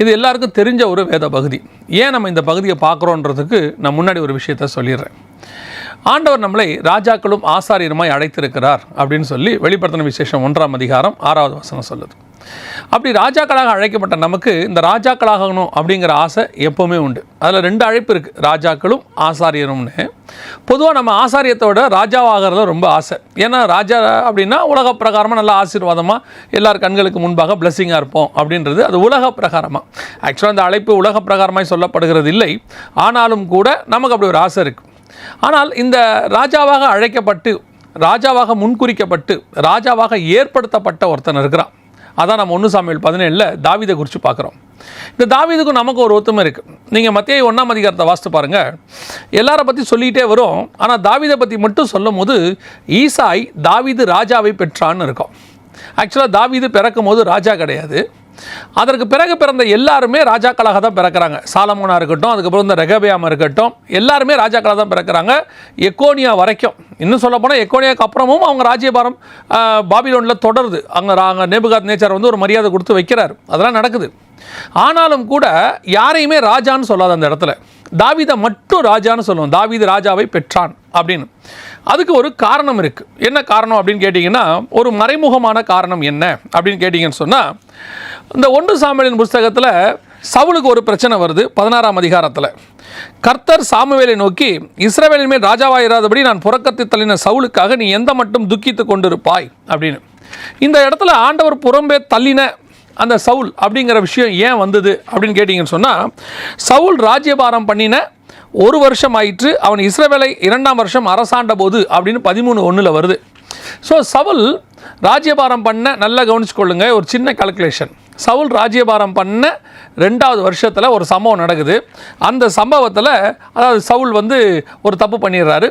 இது எல்லாருக்கும் தெரிஞ்ச ஒரு வேத பகுதி. ஏன் நம்ம இந்த பகுதியை பார்க்குறோன்றதுக்கு நான் முன்னாடி ஒரு விஷயத்த சொல்லிடுறேன். ஆண்டவர் நம்மளை ராஜாக்களும் ஆசாரியருமாய் அழைத்திருக்கிறார் அப்படின்னு சொல்லி வெளிப்படுத்தின விசேஷம் 1ஆம் அதிகாரம் 6வது வசனம் சொல்லுது. அப்படி ராஜாக்களாக அழைக்கப்பட்ட நமக்கு இந்த ராஜாக்களாகணும் அப்படிங்கிற ஆசை எப்போவுமே உண்டு. அதில் 2 அழைப்பு இருக்குது, ராஜாக்களும் ஆசாரியரும்னு. பொதுவாக நம்ம ஆசாரியத்தோட ராஜாவாகிறதுல ரொம்ப ஆசை. ஏன்னா ராஜா அப்படின்னா உலக பிரகாரமாக நல்ல ஆசீர்வாதமாக எல்லார் கண்களுக்கு முன்பாக பிளெஸ்ஸிங்காக இருப்போம் அப்படின்றது அது உலக பிரகாரமாக. ஆக்சுவலாக அந்த அழைப்பு உலக பிரகாரமாக சொல்லப்படுகிறது இல்லை, ஆனாலும் கூட நமக்கு அப்படி ஒரு ஆசை இருக்குது. ஆனால் இந்த ராஜாவாக அழைக்கப்பட்டு ராஜாவாக முன்குறிக்கப்பட்டு ராஜாவாக ஏற்படுத்தப்பட்ட ஒருத்தன் இருக்கிறான். அதான் நம்ம 1 சாமுவேல் 17 தாவீதை குறித்து பார்க்குறோம். இந்த தாவீதுக்கும் நமக்கு ஒரு ஒத்துமை இருக்குது. நீங்கள் மத்தேயு 1ஆம் அதிகாரத்தை வாசித்து பாருங்கள். எல்லாரை பற்றி சொல்லிகிட்டே வரும், ஆனால் தாவீதை பற்றி மட்டும் சொல்லும் போது ஈசாய் தாவீது ராஜாவை பெற்றான்னு இருக்கும். ஆக்சுவலாக தாவீது பிறக்கும் போது ராஜா கிடையாது. அதற்கு பிறகு பிறந்த எல்லாருமே ராஜாக்களாக தான் பிறக்கிறாங்க. சாலமோனாக இருக்கட்டும், அதுக்கப்புறம் இந்த ரெகபியாம் இருக்கட்டும், எல்லாருமே ராஜாக்களாக தான் பிறக்கிறாங்க. எக்கோனியா வரைக்கும். இன்னும் சொல்ல போனால் எக்கோனியாவுக்கு அப்புறமும் அவங்க ராஜ்யபாரம் பாபிலோனில் தொடருது. அங்கே நேபுகாத் நேச்சார் ஒரு மரியாதை கொடுத்து வைக்கிறார், அதெல்லாம் நடக்குது. ஆனாலும் கூட யாரையுமே ராஜான்னு சொல்லாத அந்த இடத்துல தாவீதை மட்டும் ராஜான்னு சொல்லுவோம். தாவீது ராஜாவை பெற்றான் அப்படின்னு. அதுக்கு ஒரு காரணம் இருக்குது. என்ன காரணம் அப்படின்னு கேட்டிங்கன்னா, ஒரு மறைமுகமான காரணம் என்ன அப்படின்னு கேட்டிங்கன்னு சொன்னால், இந்த 1 சாமுவேலின் புஸ்தகத்தில் சவுலுக்கு ஒரு பிரச்சனை வருது. 16ஆம் அதிகாரத்தில் கர்த்தர் சாமுவேலை நோக்கி, இஸ்ரவேலின் மேல் ராஜாவாயிராதபடி நான் புறக்கத்தி தள்ளின சவுலுக்காக நீ எந்த மட்டும் துக்கித்து கொண்டிருப்பாய் அப்படின்னு. இந்த இடத்துல ஆண்டவர் புறம்பே தள்ளின அந்த சவுல் அப்படிங்கிற விஷயம் ஏன் வந்தது அப்படின்னு கேட்டிங்கன்னு சொன்னால், சவுல் ராஜ்யபாரம் பண்ணின 1 வருஷம் ஆயிற்று, அவன் இஸ்ரவேலை 2ஆம் வருஷம் அரசாண்ட போது அப்படின்னு 13:1 வருது. ஸோ சவுல் ராஜ்யபாரம் பண்ண, நல்லா கவனிச்சுக்கொள்ளுங்க, ஒரு சின்ன கால்குலேஷன். சவுல் ராஜ்யபாரம் பண்ண 2வது வருஷத்தில் ஒரு சம்பவம் நடக்குது. அந்த சம்பவத்தில் அதாவது சவுல் ஒரு தப்பு பண்ணிடுறாரு.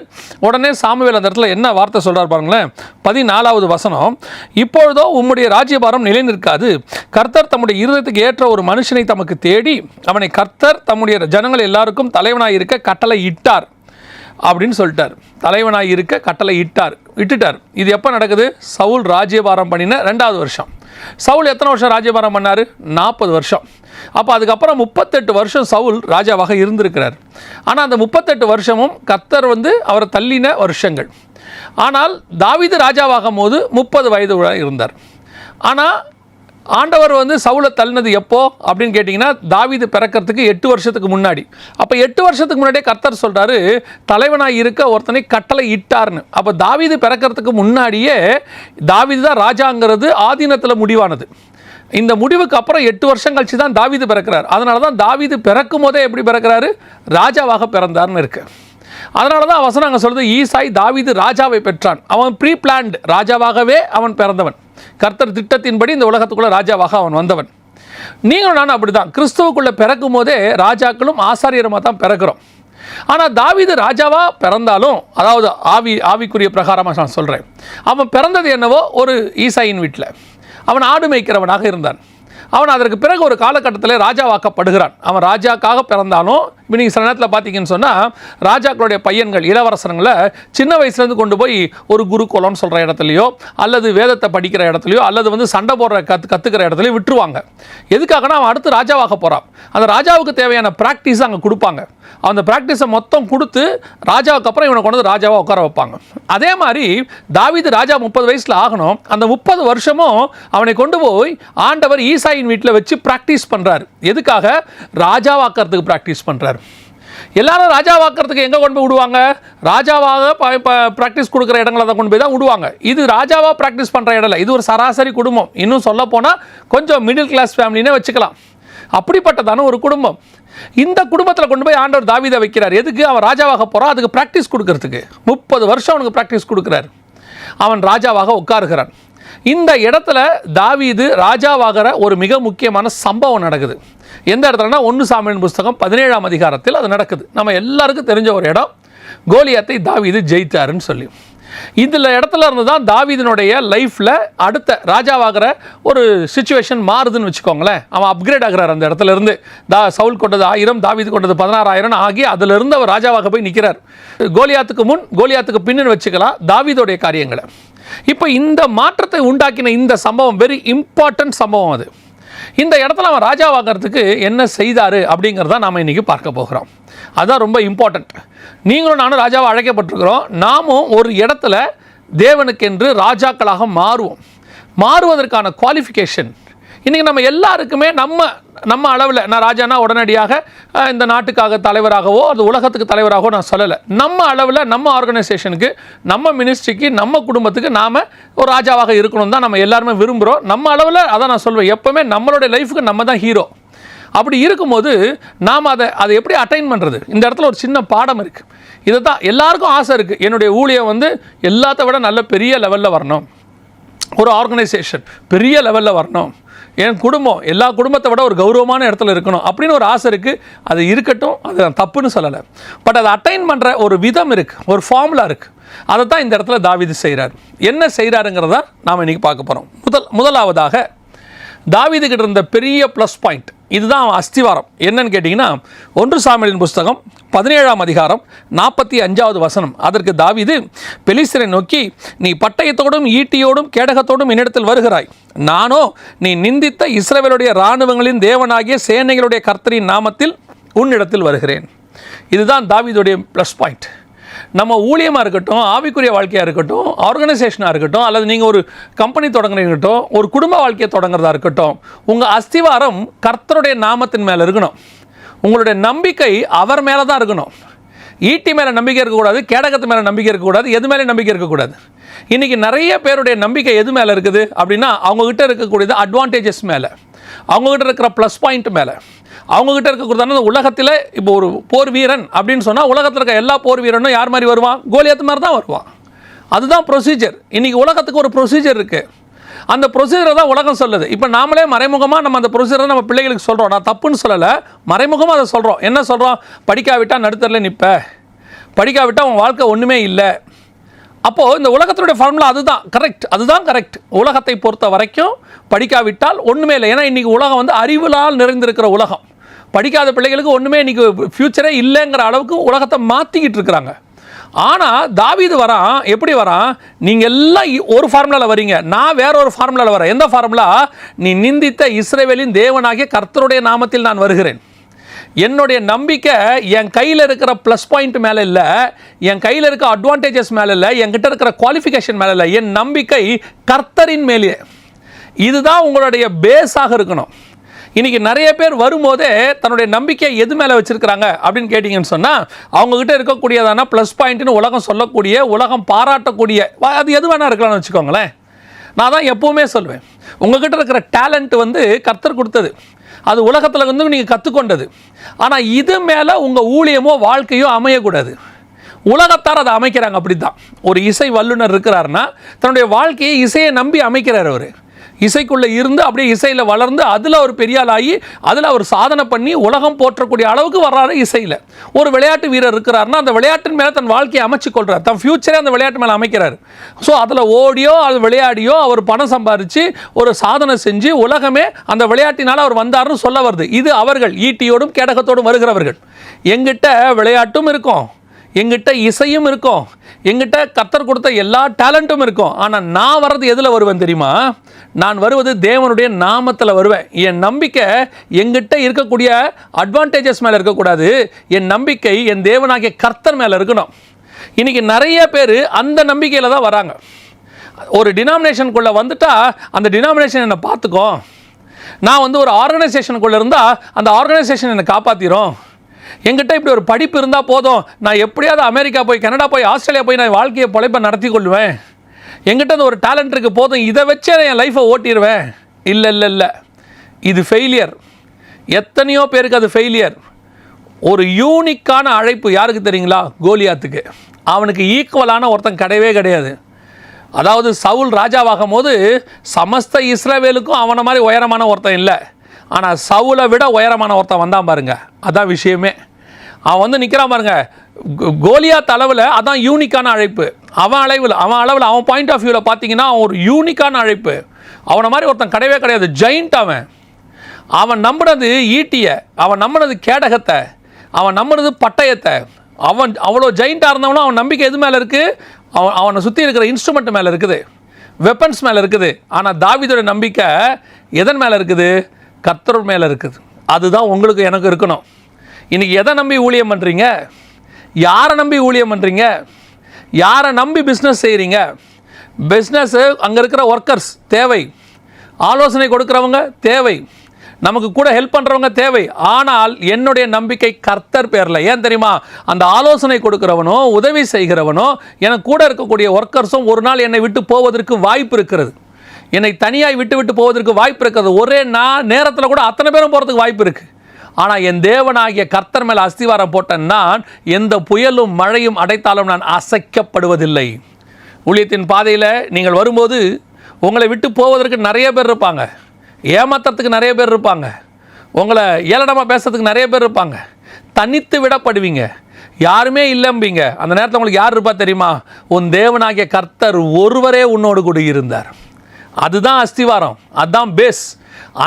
உடனே சாமுவேல் அந்த இடத்துல என்ன வார்த்தை சொல்கிறார் பாருங்களேன். 14வது வசனம், இப்பொழுதோ உம்முடைய ராஜ்யபாரம் நிலை நிற்காது, கர்த்தர் தம்முடைய இருதயத்துக்கு ஏற்ற ஒரு மனுஷனை தமக்கு தேடி அவனை கர்த்தர் தம்முடைய ஜனங்கள் எல்லாருக்கும் தலைவனாக இருக்க கட்டளை இட்டார் அப்படின்னு சொல்லிட்டார். தலைவனாக இருக்க கட்டளை இட்டுட்டார். இது எப்போ நடக்குது? சவுல் ராஜ்யபாரம் பண்ணின 2வது வருஷம். சவுல் எத்தனை வருஷம் ராஜ்யபாரம் பண்ணார்? 40 வருஷம். அப்போ அதுக்கப்புறம் 38 வருஷம் சவுல் ராஜாவாக இருந்திருக்கிறார். ஆனால் அந்த 38 வருஷமும் கர்த்தர் அவரை தள்ளின வருஷங்கள். ஆனால் தாவீது ராஜாவாகும் போது 30 வயது இருந்தார். ஆனால் ஆண்டவர் சவுலை தள்ளினது எப்போ அப்படின்னு கேட்டிங்கன்னா, தாவீது பிறக்கிறதுக்கு 8 வருஷத்துக்கு முன்னாடி. அப்போ 8 வருஷத்துக்கு முன்னாடியே கர்த்தர் சொல்கிறாரு, தலைவனாக இருக்க ஒருத்தனை கட்டளை இட்டார்னு. அப்போ தாவீது பிறக்கிறதுக்கு முன்னாடியே தாவீது தான் ராஜாங்கிறது ஆதீனத்தில் முடிவானது. இந்த முடிவுக்கு அப்புறம் 8 வருஷம் கழிச்சு தான் தாவீது பிறக்கிறார். அதனால தான் தாவீது பிறக்கும் போதே எப்படி பிறக்கிறாரு? ராஜாவாக பிறந்தார்னு இருக்கு. அதனால தான் வசனம் அங்கே சொல்கிறது, ஈசாய் தாவீது ராஜாவை பெற்றான். அவன் ப்ரீ பிளான்டு ராஜாவாகவே அவன் பிறந்தவன். கர்த்தர் திட்டத்தின்படி இந்த உலகத்துக்குள்ளே ராஜாவாக அவன் வந்தவன். நீங்களும் நானும் அப்படி தான் கிறிஸ்துவுக்குள்ளே பிறக்கும் போதே ராஜாக்களும் ஆசாரியருமாக தான் பிறக்கிறோம். ஆனால் தாவீது ராஜாவாக பிறந்தாலும், அதாவது ஆவிக்குரிய பிரகாரமாக நான் சொல்கிறேன், அவன் பிறந்தது என்னவோ ஒரு ஈசாயின் வீட்டில். அவன் ஆடு மேய்க்கிறவனாக இருந்தான். அவன் அதற்கு பிறகு ஒரு காலகட்டத்தில் ராஜாவாக்கப்படுகிறான். அவன் ராஜாக்காக பிறந்தாலும், இப்போ நீங்கள் சில நேரத்தில் பார்த்தீங்கன்னு சொன்னால், ராஜாக்களுடைய பையன்கள் இளவரசங்களை சின்ன வயசுலேருந்து கொண்டு போய் ஒரு குருகுலம்னு சொல்கிற இடத்துலையோ, அல்லது வேதத்தை படிக்கிற இடத்துலையோ, அல்லது சண்டை போடுற கற்றுக்கிற இடத்துலையோ விட்டுருவாங்க. எதுக்காகனா அவன் அடுத்து ராஜாவாக போகிறான். அந்த ராஜாவுக்கு தேவையான ப்ராக்டிஸை அங்கே கொடுப்பாங்க. அந்த ப்ராக்டிஸை மொத்தம் கொடுத்து ராஜாவுக்கு அப்புறம் இவனை கொண்டு ராஜாவாக உட்கார வைப்பாங்க. அதே மாதிரி தாவீது ராஜா 30 வயசில் ஆகணும். அந்த 30 வருஷமும் அவனை கொண்டு போய் ஆண்டவர் ஈசாயின் வீட்டில் வச்சு ப்ராக்டிஸ் பண்ணுறாரு. எதுக்காக? ராஜாவாக்கிறதுக்கு ப்ராக்டிஸ் பண்ணுறாரு. எல்லாரும் ராஜாவாக்கிறதுக்கு எங்கே கொண்டு போய் விடுவாங்க? ராஜாவாக ப்ராக்டிஸ் கொடுக்குற இடங்களை தான் கொண்டு போய் தான் விடுவாங்க. இது ராஜாவாக ப்ராக்டிஸ் பண்ணுற இடம் இல்லை. இது ஒரு சராசரி குடும்பம். இன்னும் சொல்ல போனால் கொஞ்சம் மிடில் கிளாஸ் ஃபேமிலினே வச்சுக்கலாம். அப்படிப்பட்டதான ஒரு குடும்பம். இந்த குடும்பத்தில் கொண்டு போய் ஆண்டவர் தாவீதை வைக்கிறார். எதுக்கு? அவன் ராஜாவாக போகிறான். அதுக்கு ப்ராக்டிஸ் கொடுக்கறதுக்கு 30 வருஷம் அவனுக்கு ப்ராக்டிஸ் கொடுக்குறார். அவன் ராஜாவாக உட்காருகிறான். இந்த இடத்துல தாவீது ராஜாவாகிற ஒரு மிக முக்கியமான சம்பவம் நடக்குது. எந்த இடத்துலனா 1 சாமுவேல் புஸ்தகம் 17ஆம் அதிகாரத்தில் அது நடக்குது. நம்ம எல்லாருக்கும் தெரிஞ்ச ஒரு இடம், கோலியாத்தை தாவீது ஜெயித்தாருன்னு சொல்லி. இதில் இடத்துல இருந்து தான் தாவீதினுடைய லைஃப்பில் அடுத்த ராஜாவாகிற ஒரு சிச்சுவேஷன் மாறுதுன்னு வச்சுக்கோங்களேன். அவன் அப்கிரேட் ஆகிறார். அந்த இடத்துல இருந்து சவுல் கொண்டது 1000, தாவீது கொண்டது 16,000 ஆகி அதிலிருந்து அவர் ராஜாவாக போய் நிற்கிறார். கோலியாத்துக்கு முன் கோலியாத்துக்கு பின்னு வச்சுக்கலாம் தாவீதுடைய காரியங்களை. இப்போ இந்த மாற்றத்தை உண்டாக்கின இந்த சம்பவம் வெரி இம்பார்ட்டன்ட் சம்பவம். அது இந்த இடத்துல அவன் ராஜாவாகிறதுக்கு என்ன செய்தார் அப்படிங்கிறத நாம் இன்றைக்கி பார்க்க போகிறோம். அதுதான் ரொம்ப இம்பார்ட்டண்ட். நீங்களும் நானும் ராஜாவை அழைக்கப்பட்டிருக்கிறோம். நாமும் ஒரு இடத்துல தேவனுக்கென்று ராஜாக்களாக மாறுவதற்கான குவாலிஃபிகேஷன் இன்றைக்கி நம்ம எல்லாருக்குமே நம்ம அளவில், நான் ராஜானா உடனடியாக இந்த நாட்டுக்காக தலைவராகவோ அது உலகத்துக்கு தலைவராகவோ நான் சொல்லலை. நம்ம அளவில், நம்ம ஆர்கனைசேஷனுக்கு, நம்ம மினிஸ்ட்ரிக்கு, நம்ம குடும்பத்துக்கு நாம் ஒரு ராஜாவாக இருக்கணும் தான் நம்ம எல்லாருமே விரும்புகிறோம். நம்ம அளவில் அதான் நான் சொல்வேன், எப்போவுமே நம்மளுடைய லைஃபுக்கு நம்ம தான் ஹீரோ. அப்படி இருக்கும்போது நாம் அதை எப்படி அட்டைன் பண்ணுறது? இந்த இடத்துல ஒரு சின்ன பாடம் இருக்குது. இதை தான் எல்லாருக்கும் ஆசை இருக்குது. என்னுடைய ஊழியம் எல்லாத்த விட நல்ல பெரிய லெவலில் வரணும், ஒரு ஆர்கனைசேஷன் பெரிய லெவலில் வரணும், என் குடும்பம் எல்லா குடும்பத்தை விட ஒரு கௌரவமான இடத்துல இருக்கணும் அப்படின்னு ஒரு ஆசை இருக்குது. அது இருக்கட்டும், அது நான் தப்புன்னு சொல்லலை. பட் அதை அட்டைன் பண்ணுற ஒரு விதம் இருக்குது, ஒரு ஃபார்முலா இருக்குது. அதை தான் இந்த இடத்துல தாவீது செய்கிறார். என்ன செய்கிறாருங்கிறத நாம் இன்றைக்கி பார்க்க போகிறோம். முதலாவதாக தாவீதுகிட்ட இருந்த பெரிய ப்ளஸ் பாயிண்ட், இதுதான் அஸ்திவாரம். என்னன்னு கேட்டிங்கன்னா 1 சாமுவேலின் புஸ்தகம் 17ஆம் அதிகாரம் 45வது வசனம். அதற்கு தாவீது பெலிஸ்தரை நோக்கி, நீ பட்டயத்தோடும் ஈட்டியோடும் கேடகத்தோடும் என்னிடத்தில் வருகிறாய், நானோ நீ நிந்தித்த இஸ்ரவேலுடைய இராணுவங்களின் தேவனாகிய சேனைகளுடைய கர்த்தரின் நாமத்தில் உன்னிடத்தில் வருகிறேன். இதுதான் தாவீதுடைய ப்ளஸ் பாயிண்ட். நம்ம ஊழியமாக இருக்கட்டும், ஆவிக்குரிய வாழ்க்கையாக இருக்கட்டும், ஆர்கனைசேஷனாக இருக்கட்டும், அல்லது நீங்கள் ஒரு கம்பெனி தொடங்குறீங்கட்டும், ஒரு குடும்ப வாழ்க்கையை தொடங்குறதா இருக்கட்டும், உங்கள் அஸ்திவாரம் கர்த்தருடைய நாமத்தின் மேலே இருக்கணும். உங்களுடைய நம்பிக்கை அவர் மேலே தான் இருக்கணும். ஈட்டி மேலே நம்பிக்கை இருக்கக்கூடாது, கேடகத்து மேலே நம்பிக்கை இருக்கக்கூடாது, எது மேலே நம்பிக்கை இருக்கக்கூடாது. இன்றைக்கி நிறைய பேருடைய நம்பிக்கை எது மேலே இருக்குது அப்படின்னா, அவங்ககிட்ட இருக்கக்கூடியது அட்வான்டேஜஸ் மேலே, அவங்ககிட்ட இருக்கிற ப்ளஸ் பாயிண்ட் மேலே, அவங்ககிட்ட இருக்கக்கூடியதான உலகத்தில். இப்போ ஒரு போர் வீரன் அப்படின்னு சொன்னால், உலகத்தில் இருக்க எல்லா போர் வீரனும் யார் மாதிரி வருவான்? கோலியாத் மாதிரி தான் வருவான். அதுதான் ப்ரொசீஜர். இன்றைக்கி உலகத்துக்கு ஒரு ப்ரொசீஜர் இருக்குது. அந்த ப்ரொசீஜரை தான் உலகம் சொல்லுது. இப்போ நாமளே மறைமுகமாக நம்ம அந்த ப்ரொசீஜரை நம்ம பிள்ளைகளுக்கு சொல்கிறோம். நான் தப்புன்னு சொல்லலை, மறைமுகமாக அதை சொல்கிறோம். என்ன சொல்கிறோம்? படிக்காவிட்டால் நடுத்தரில் நிற்ப, படிக்காவிட்டால் உன் வாழ்க்கை ஒன்றுமே இல்லை. அப்போது இந்த உலகத்தினுடைய ஃபார்முலா அதுதான் கரெக்ட். உலகத்தை பொறுத்த வரைக்கும் படிக்காவிட்டால் ஒன்றுமே இல்லை. ஏன்னா இன்றைக்கி உலகம் அறிவிலால் நிறைந்திருக்கிற உலகம். படிக்காத பிள்ளைகளுக்கு ஒன்றுமே இன்றைக்கி ஃப்யூச்சரே இல்லைங்கிற அளவுக்கு உலகத்தை மாற்றிக்கிட்டு இருக்கிறாங்க. ஆனால் தாவீது வரான். எப்படி வரான்? நீங்கள் எல்லாம் ஒரு ஃபார்முலாவில் வரீங்க, நான் வேற ஒரு ஃபார்முலாவில் வரேன். எந்த ஃபார்முலா? நீ நிந்தித்த இஸ்ரவேலின் தேவனாகிய கர்த்தருடைய நாமத்தில் நான் வருகிறேன். என்னுடைய நம்பிக்கை என் கையில் இருக்கிற ப்ளஸ் பாயிண்ட் மேலே இல்லை, என் கையில் இருக்கிற அட்வான்டேஜஸ் மேலே இல்லை, என்கிட்ட இருக்கிற குவாலிஃபிகேஷன் மேலே இல்லை, என் நம்பிக்கை கர்த்தரின் மேலே. இதுதான் உங்களுடைய பேஸாக இருக்கணும். இன்றைக்கி நிறைய பேர் வரும்போதே தன்னுடைய நம்பிக்கையை எது மேலே வச்சுருக்கிறாங்க அப்படின்னு கேட்டிங்கன்னு சொன்னால், அவங்ககிட்ட இருக்கக்கூடியதான ப்ளஸ் பாயிண்ட்னு உலகம் சொல்லக்கூடிய, உலகம் பாராட்டக்கூடிய, அது எது வேணால் இருக்கலாம்னு வச்சுக்கோங்களேன். நான் தான் எப்போவுமே சொல்வேன், உங்கள்கிட்ட இருக்கிற டேலண்ட் கர்த்தர் கொடுத்தது, அது உலகத்தில் நீங்கள் கற்றுக்கொண்டது. ஆனால் இது மேலே உங்கள் ஊழியமோ வாழ்க்கையோ அமையக்கூடாது. உலகத்தார் அதை அமைக்கிறாங்க. அப்படி தான் ஒரு இசை வல்லுநர் இருக்கிறாருன்னா தன்னுடைய வாழ்க்கையை இசையை நம்பி அமைக்கிறார். அவர் இசைக்குள்ளே இருந்து அப்படியே இசையில் வளர்ந்து அதில் அவர் பெரிய ஆளாகி அதில் அவர் சாதனை பண்ணி உலகம் போற்றக்கூடிய அளவுக்கு வர்றாரு இசையில். ஒரு விளையாட்டு வீரர் இருக்கிறாருன்னா அந்த விளையாட்டின் மேலே தன் வாழ்க்கையை அமைச்சு கொள்கிறார், தன் ஃப்யூச்சரே அந்த விளையாட்டு மேலே அமைக்கிறார். ஸோ அதில் ஓடியோ அது விளையாடியோ அவர் பணம் சம்பாதிச்சு ஒரு சாதனை செஞ்சு உலகமே அந்த விளையாட்டினால் அவர் வந்தார்னு சொல்ல வருது. இது அவர்கள் ஈட்டியோடும் கேடகத்தோடும் வருகிறவர்கள். எங்கிட்ட விளையாட்டும் இருக்கும், எங்கிட்ட இசையும் இருக்கும், எங்கிட்ட கர்த்தர் கொடுத்த எல்லா டேலண்ட்டும் இருக்கும். ஆனால் நான் வர்றது எதில் வருவேன் தெரியுமா? நான் வருவது தேவனுடைய நாமத்தில் வருவேன். என் நம்பிக்கை எங்கிட்ட இருக்கக்கூடிய அட்வான்டேஜஸ் மேலே இருக்கக்கூடாது, என் நம்பிக்கை என் தேவனாகிய கர்த்தர் மேலே இருக்கணும். இன்றைக்கி நிறைய பேர் அந்த நம்பிக்கையில் தான் வராங்க. ஒரு டினாமினேஷனுக்குள்ளே வந்துட்டா அந்த டினாமினேஷன் என்னை பார்த்துக்கோ, நான் ஒரு ஆர்கனைசேஷனுக்குள்ளே இருந்தால் அந்த ஆர்கனைசேஷன் என்னை காப்பாற்றிடும், என்கிட்ட இப்படி ஒரு படிப்பு இருந்தால் போதும், நான் எப்படியாவது அமெரிக்கா போய், கனடா போய், ஆஸ்திரேலியா போய் நான் வாழ்க்கையை பொழைப்பை நடத்தி கொள்வேன், என்கிட்ட ஒரு டேலண்ட் இருக்குது போதும், இதை வச்சே என் லைஃப்பை ஓட்டிடுவேன். இல்லை, இது ஃபெயிலியர். எத்தனையோ பேருக்கு அது ஃபெயிலியர். ஒரு யூனிக்கான அழைப்பு யாருக்கு தெரியுங்களா? கோலியாத்துக்கு. அவனுக்கு ஈக்குவலான ஒருத்தன் கிடையாது. அதாவது சவுல் ராஜாவாகும் போது சமஸ்த இஸ்ரவேலுக்கும் அவனை மாதிரி உயரமான ஒருத்தன் இல்லை. ஆனால் சவுலை விட உயரமான ஒருத்தன் வந்தான் பாருங்க, அதான் விஷயமே. அவன் நிற்கிறான் பாருங்க கோலியாத் அளவில். அதான் யூனிக்கான அழைப்பு. அவன் அளவில் அவன் பாயிண்ட் ஆஃப் வியூவில் பார்த்தீங்கன்னா அவன் ஒரு யூனிக்கான அழைப்பு. அவனை மாதிரி ஒருத்தன் கிடையாது. ஜெயிண்ட் அவன் நம்பினது ஈட்டியை, அவன் நம்பினது கேடகத்தை, அவன் நம்பினது பட்டயத்தை. அவன் அவ்வளோ ஜெயிண்ட்டாக இருந்தவனும் அவன் நம்பிக்கை எது மேலே இருக்குது? அவனை சுற்றி இருக்கிற இன்ஸ்ட்ருமெண்ட் மேலே இருக்குது, வெப்பன்ஸ் மேலே இருக்குது. ஆனால் தாவீதோட நம்பிக்கை எதன் மேலே இருக்குது? கர்த்தர் மேலே இருக்குது. அதுதான் உங்களுக்கு எனக்கு இருக்கணும். இன்றைக்கி எதை நம்பி ஊழியம் பண்ணுறீங்க? யாரை நம்பி ஊழியம் பண்ணுறீங்க? யாரை நம்பி பிஸ்னஸ் செய்கிறீங்க? பிஸ்னஸ்ஸு அங்கே இருக்கிற ஒர்க்கர்ஸ் தேவை, ஆலோசனை கொடுக்குறவங்க தேவை, நமக்கு கூட ஹெல்ப் பண்ணுறவங்க தேவை. ஆனால் என்னுடைய நம்பிக்கை கர்த்தர் பேரில். ஏன் தெரியுமா? அந்த ஆலோசனை கொடுக்குறவனோ உதவி செய்கிறவனோ எனக்கு கூட இருக்கக்கூடிய ஒர்க்கர்ஸும் ஒரு நாள் என்னை விட்டு போவதற்கு வாய்ப்பு இருக்கிறது. என்னை தனியாய் விட்டு போவதற்கு வாய்ப்பு இருக்கிறது. ஒரே நேரத்தில் கூட அத்தனை பேரும் போகிறதுக்கு வாய்ப்பு இருக்குது. ஆனால் என் தேவனாகிய கர்த்தர் மேலே அஸ்திவாரம் போட்ட நான் எந்த புயலும் மழையும் அடைத்தாலும் நான் அசைக்கப்படுவதில்லை. ஊழியத்தின் பாதையில் நீங்கள் வரும்போது உங்களை விட்டு போவதற்கு நிறைய பேர் இருப்பாங்க, ஏமாத்துறதுக்கு நிறைய பேர் இருப்பாங்க, உங்களை ஏளனமாக பேசுறதுக்கு நிறைய பேர் இருப்பாங்க. தனித்து விடப்படுவீங்க, யாருமே இல்லைம்பீங்க. அந்த நேரத்தில் உங்களுக்கு யார் இருப்பா தெரியுமா? உன் தேவனாகிய கர்த்தர் ஒருவரே உன்னோடு கூட இருந்தார். அதுதான் அஸ்திவாரம், அதுதான் பேஸ்.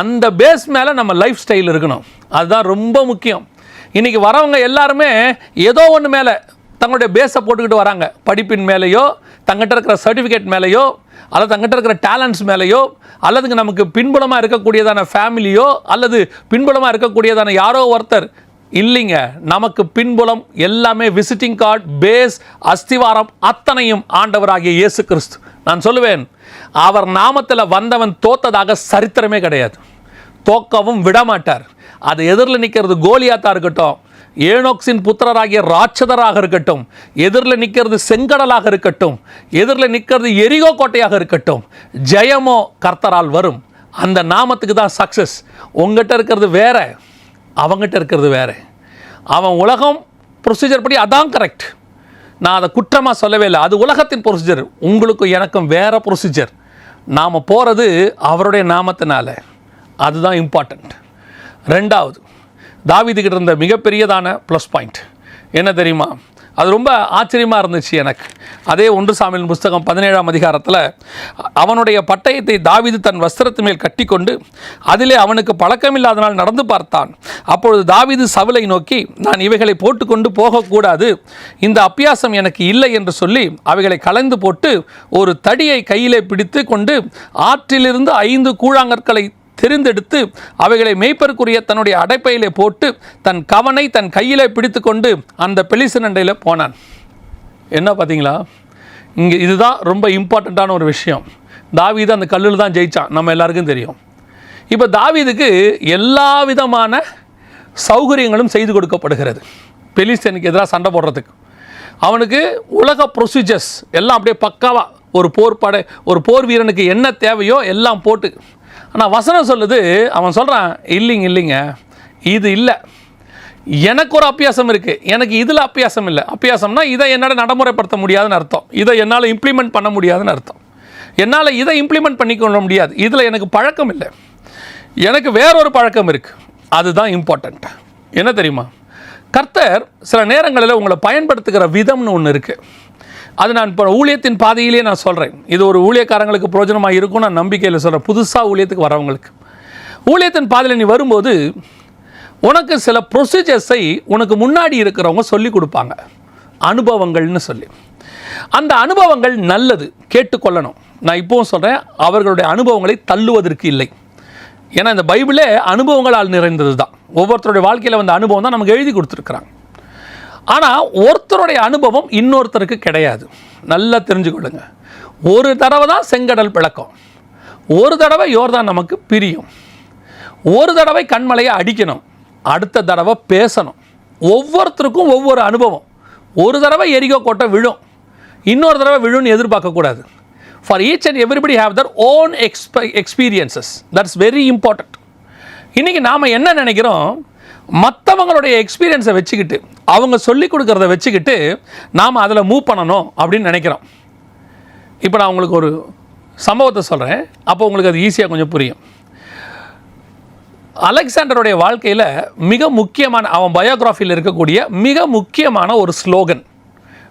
அந்த பேஸ் மேலே நம்ம லைஃப் ஸ்டைல் இருக்கணும். அதுதான் ரொம்ப முக்கியம். இன்றைக்கி வரவங்க எல்லாருமே ஏதோ ஒன்று மேலே தங்களுடைய பேஸை போட்டுக்கிட்டு வராங்க. படிப்பின் மேலேயோ, தங்கிட்ட இருக்கிற சர்டிஃபிகேட் மேலேயோ, அல்லது தங்கிட்ட இருக்கிற டேலண்ட்ஸ் மேலேயோ, அல்லது நமக்கு பின்புலமாக இருக்கக்கூடியதான ஃபேமிலியோ, அல்லது பின்புலமாக இருக்கக்கூடியதான யாரோ ஒருத்தர் இல்லைங்க. நமக்கு பின்புலம் எல்லாமே விசிட்டிங் கார்டு, பேஸ், அஸ்திவாரம் அத்தனையும் ஆண்டவராகிய இயேசு கிறிஸ்து. நான் சொல்லுவேன், அவர் நாமத்தில் வந்தவன் தோத்ததாக சரித்திரமே கிடையாது. தோக்கவும் விடமாட்டார். அது எதிரில் நிற்கிறது கோலியாத்தா இருக்கட்டும், ஏனோக்ஸின் புத்திரராகிய ராட்சதராக இருக்கட்டும், எதிரில் நிற்கிறது செங்கடலாக இருக்கட்டும், எதிரில் நிற்கிறது எரிகோ கோட்டையாக இருக்கட்டும், ஜெயமோ கர்த்தரால் வரும். அந்த நாமத்துக்கு தான் சக்ஸஸ். உங்ககிட்ட இருக்கிறது வேற, அவங்ககிட்ட இருக்கிறது வேற. அவன் உலகம் ப்ரொசீஜர் படி அதான் கரெக்ட். நான் அதை குற்றமாக சொல்லவே இல்லை. அது உலகத்தின் ப்ரொசீஜர். உங்களுக்கும் எனக்கும் வேற ப்ரொசீஜர். நாம் போகிறது அவருடைய நாமத்தினால. அதுதான் இம்பார்ட்டண்ட். ரெண்டாவது, தாவீதுகிட்ட இருந்த மிகப்பெரியதான ப்ளஸ் பாயிண்ட் என்ன தெரியுமா? அது ரொம்ப ஆச்சரியமாக இருந்துச்சு எனக்கு. அதே 1 சாமுவேல் புஸ்தகம் 17ஆம் அதிகாரத்தில் அவனுடைய பட்டயத்தை தாவீது தன் வஸ்திரத்து மேல் கட்டி கொண்டு அதிலே அவனுக்கு பழக்கமில்லாதனால் நடந்து பார்த்தான். அப்பொழுது தாவீது சவுலை நோக்கி, நான் இவைகளை போட்டுக்கொண்டு போகக்கூடாது, இந்த அப்பியாசம் எனக்கு இல்லை என்று சொல்லி அவைகளை களைந்து போட்டு ஒரு தடியை கையிலே பிடித்து கொண்டு ஆற்றிலிருந்து 5 கூழாங்கற்களை தெரிந்தெடுத்து அவைகளை மேய்ப்பருக்குரிய தன்னுடைய அடைப்பையிலே போட்டு தன் கவனை தன் கையிலே பிடித்து கொண்டு அந்த பெலிஸ்தீனண்டையில் போனான். என்ன பார்த்தீங்களா? இங்கே இதுதான் ரொம்ப இம்பார்ட்டண்ட்டான ஒரு விஷயம். தாவீது அந்த கல்லில் தான் ஜெயிச்சான், நம்ம எல்லாருக்கும் தெரியும். இப்போ தாவீதுக்கு எல்லா விதமான சௌகரியங்களும் செய்து கொடுக்கப்படுகிறது பெலிஸ்தீனுக்கு எதிராக சண்டை போடுறதுக்கு. அவனுக்கு உலக ப்ரொசீஜர்ஸ் எல்லாம் அப்படியே பக்காவாக ஒரு போர் வீரனுக்கு என்ன தேவையோ எல்லாம் போட்டு. ஆனால் வசனம் சொல்லுது, அவன் சொல்கிறான், இல்லைங்க இது இல்லை, எனக்கு ஒரு அப்பியாசம் இருக்குது, எனக்கு இதில் அப்பியாசம் இல்லை. அப்பியாசம்னா இதை என்னால் நடைமுறைப்படுத்த முடியாதுன்னு அர்த்தம், இதை என்னால் இம்ப்ளிமெண்ட் பண்ண முடியாதுன்னு அர்த்தம். என்னால் இதை இம்ப்ளிமெண்ட் பண்ணிக்கொள்ள முடியாது, இதில் எனக்கு பழக்கம் இல்லை, எனக்கு வேறொரு பழக்கம் இருக்குது. அதுதான் இம்பார்ட்டண்ட். என்ன தெரியுமா? கர்த்தர் சில நேரங்களில் உங்களை பயன்படுத்துகிற விதம்னு ஒன்று இருக்குது. அது நான் இப்போ ஊழியத்தின் பாதையிலே நான் சொல்கிறேன். இது ஒரு ஊழியக்காரங்களுக்கு பிரயோஜனமாக இருக்கும் நான் நம்பிக்கையில் சொல்கிறேன். புதுசாக ஊழியத்துக்கு வரவங்களுக்கு ஊழியத்தின் பாதையில் நீ வரும்போது உனக்கு சில ப்ரொசீஜர்ஸை உனக்கு முன்னாடி இருக்கிறவங்க சொல்லி கொடுப்பாங்க, அனுபவங்கள்னு சொல்லி. அந்த அனுபவங்கள் நல்லது, கேட்டுக்கொள்ளணும். நான் இப்போவும் சொல்கிறேன், அவர்களுடைய அனுபவங்களை தள்ளுவதற்கு இல்லை. ஏன்னா இந்த பைபிளே அனுபவங்களால் நிறைந்தது தான். ஒவ்வொருத்தருடைய வாழ்க்கையில் வந்த அனுபவம் தான் நமக்கு எழுதி கொடுத்துருக்குறாங்க. ஆனால் ஒருத்தருடைய அனுபவம் இன்னொருத்தருக்கு கிடையாது. நல்லா தெரிஞ்சுக்கொள்ளுங்க. ஒரு தடவை தான் செங்கடல் பிளக்கும், ஒரு தடவை யோர்தான் நமக்கு பிரியும், ஒரு தடவை கண்மலையை அடிக்கணும், அடுத்த தடவை பேசணும். ஒவ்வொருத்தருக்கும் ஒவ்வொரு அனுபவம். ஒரு தடவை எரிகோ கோட்டை விழும், இன்னொரு தடவை விழுன்னு எதிர்பார்க்கக்கூடாது. For each and everybody have their own experiences. That's very important. இன்றைக்கி நாம் என்ன நினைக்கிறோம், மற்றவங்களுடைய எக்ஸ்பீரியன்ஸை வச்சுக்கிட்டு, அவங்க சொல்லி கொடுக்குறத வச்சுக்கிட்டு நாம் அதில் மூவ் பண்ணணும் அப்படின்னு நினைக்கிறோம். இப்போ நான் உங்களுக்கு ஒரு சம்பவத்தை சொல்கிறேன், அப்போ உங்களுக்கு அது ஈஸியாக கொஞ்சம் புரியும். அலெக்சாண்டருடைய வாழ்க்கையில் மிக முக்கியமான, அவன் பயோகிராஃபியில் இருக்கக்கூடிய மிக முக்கியமான ஒரு ஸ்லோகன்.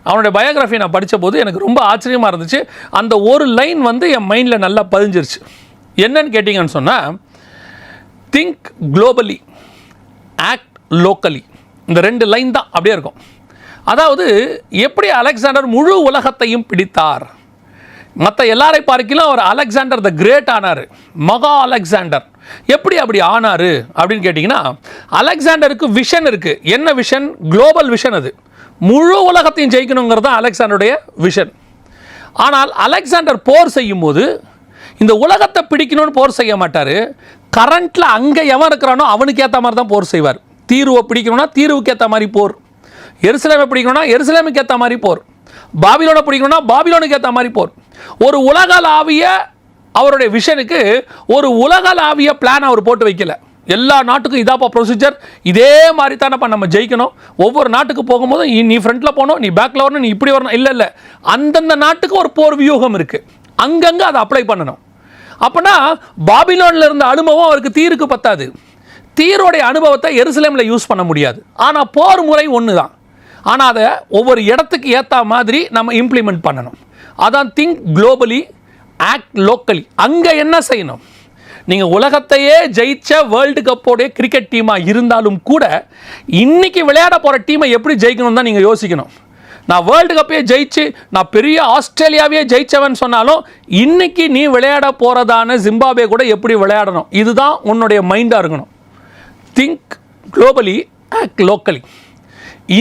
அவனுடைய பயோகிராஃபி நான் படித்த போது எனக்கு ரொம்ப ஆச்சரியமாக இருந்துச்சு. அந்த ஒரு லைன் வந்து என் மைண்டில் நல்லா பதிஞ்சிருச்சு. என்னன்னு கேட்டிங்கன்னு சொன்னால், திங்க் குளோபலி, ஆக்ட் லோக்கலி. இந்த 2 லைன் தான் அப்படியே இருக்கும். அதாவது எப்படி அலெக்சாண்டர் முழு உலகத்தையும் பிடித்தார், மற்ற எல்லாரை பார்க்கலாம் அவர் அலெக்சாண்டர் த கிரேட் ஆனார், மகா அலெக்சாண்டர். எப்படி அப்படி ஆனார் அப்படின்னு கேட்டிங்கன்னா, அலெக்சாண்டருக்கு விஷன் இருக்குது. என்ன விஷன்? Global vision. அது முழு உலகத்தையும் ஜெயிக்கணுங்கிறது தான் அலெக்சாண்டருடைய விஷன். ஆனால் அலெக்சாண்டர் போர் செய்யும் போது இந்த உலகத்தை பிடிக்கணும்னு போர் செய்ய மாட்டார். கரண்ட்டில் அங்கே எவன் இருக்கிறானோ அவனுக்கு ஏற்ற மாதிரி தான் போர் செய்வார். தீர்வை பிடிக்கணும்னா தீர்வுக்கு ஏற்ற மாதிரி போர், எருசலேமை பிடிக்கணும்னா எருசலேமுக்கு ஏற்ற மாதிரி போர், பாபிலோனை பிடிக்கணும்னா பாபிலோனுக்கு ஏற்ற மாதிரி போர். ஒரு உலகளாவிய அவருடைய விஷனுக்கு ஒரு உலகளாவிய பிளான் அவர் போட்டு வைக்கல. எல்லா நாட்டுக்கும் இதாப்பா ப்ரொசீஜர், இதே மாதிரி தானப்பா நம்ம ஜெயிக்கணும், ஒவ்வொரு நாட்டுக்கு போகும்போதும் நீ ஃப்ரண்ட்டில் போகணும், நீ பேக்கில் வரணும், நீ இப்படி வரணும். இல்லை, அந்தந்த நாட்டுக்கு ஒரு போர் வியூகம் இருக்குது, அங்கங்கே அதை அப்ளை பண்ணணும். அப்போனா பாபிலோனில் இருந்த அனுபவம் அவருக்கு தீருக்கு பத்தாது. தீரோடைய அனுபவத்தை எருசலேமில் யூஸ் பண்ண முடியாது. ஆனால் போர் முறை ஒன்று தான். ஆனால் அதை ஒவ்வொரு இடத்துக்கு ஏற்ற மாதிரி நம்ம இம்ப்ளிமெண்ட் பண்ணணும். அதான் திங்க் குளோபலி, ஆக்ட் லோக்கலி. அங்கே என்ன செய்யணும்? நீங்கள் உலகத்தையே ஜெயிச்ச வேர்ல்டு கப்போடைய கிரிக்கெட் டீமாக இருந்தாலும் கூட இன்றைக்கி விளையாட போகிற டீமை எப்படி ஜெயிக்கணும் தான் நீங்கள் யோசிக்கணும். நான் வேர்ல்டு கப்பையே ஜெயிச்சு நான் பெரிய ஆஸ்திரேலியாவே ஜெயிச்சவன் சொன்னாலும் இன்றைக்கி நீ விளையாட போகிறதான ஜிம்பாப்வே கூட எப்படி விளையாடணும், இதுதான் உன்னுடைய மைண்டாக இருக்கணும். Think globally, act locally.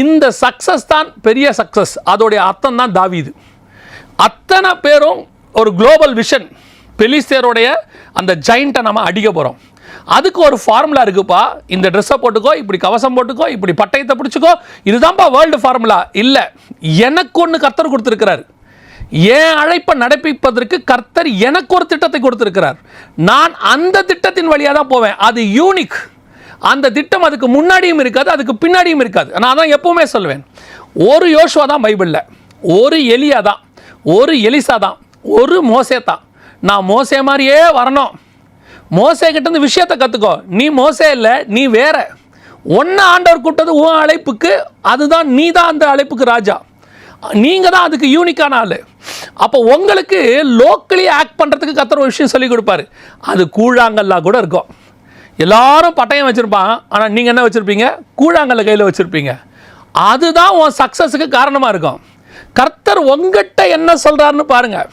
இந்த சக்ஸஸ் தான் பெரிய சக்ஸஸ். அதோடைய அர்த்தம் தான் தாவீது. அத்தனை பேரும் ஒரு குளோபல் விஷன். பெலிஸ்தேருடைய அந்த ஜெயிண்ட்டை நம்ம அடிக்க போகிறோம். அதுக்கு ஒரு ஃபார்முலா இருக்குப்பா. இந்த ட்ரெஸ்ஸை போட்டுக்கோ, இப்படி கவசம் போட்டுக்கோ, இப்படி பட்டயத்தை பிடிச்சிக்கோ, இதுதான்ப்பா வேர்ல்டு ஃபார்முலா. இல்லை, எனக்கு ஒன்று கர்த்தர் கொடுத்துருக்கிறார். என் அழைப்பை நடப்பிப்பதற்கு கர்த்தர் எனக்கு ஒரு திட்டத்தை கொடுத்துருக்கிறார். நான் அந்த திட்டத்தின் வழியாக தான் போவேன். அது யூனிக். அந்த திட்டம் அதுக்கு முன்னாடியும் இருக்காது, அதுக்கு பின்னாடியும் இருக்காது. நான் தான் எப்பவுமே சொல்லுவேன், ஒரு யோசுவா தான் பைபிளில், ஒரு எலியா தான், ஒரு எலிசா தான், ஒரு மோசே தான். நான் மோசே மாதிரியே வரணும், மோசே கிட்டேருந்து விஷயத்தை கற்றுக்கோ. நீ மோசே இல்லை, நீ வேற. ஒன்று ஆண்டவர் கூப்பிட்டது உன் அழைப்புக்கு, அதுதான் நீ தான் அந்த அழைப்புக்கு ராஜா. நீங்கள் தான் அதுக்கு யூனிக்கான ஆள். அப்போ உங்களுக்கு லோக்கலி ஆக்ட் பண்ணுறதுக்கு கர்த்தர் ஒரு விஷயம் சொல்லிக் கொடுப்பாரு. அது கூழாங்கல்லாம் கூட இருக்கும். எல்லாரும் பட்டயம் வச்சுருப்பான், ஆனால் நீங்கள் என்ன வச்சுருப்பீங்க? கூழாங்கல்ல கையில் வச்சுருப்பீங்க. அதுதான் உன் சக்ஸஸுக்கு காரணமாக இருக்கும். கர்த்தர் உங்ககிட்ட என்ன சொல்கிறாருன்னு பாருங்கள்.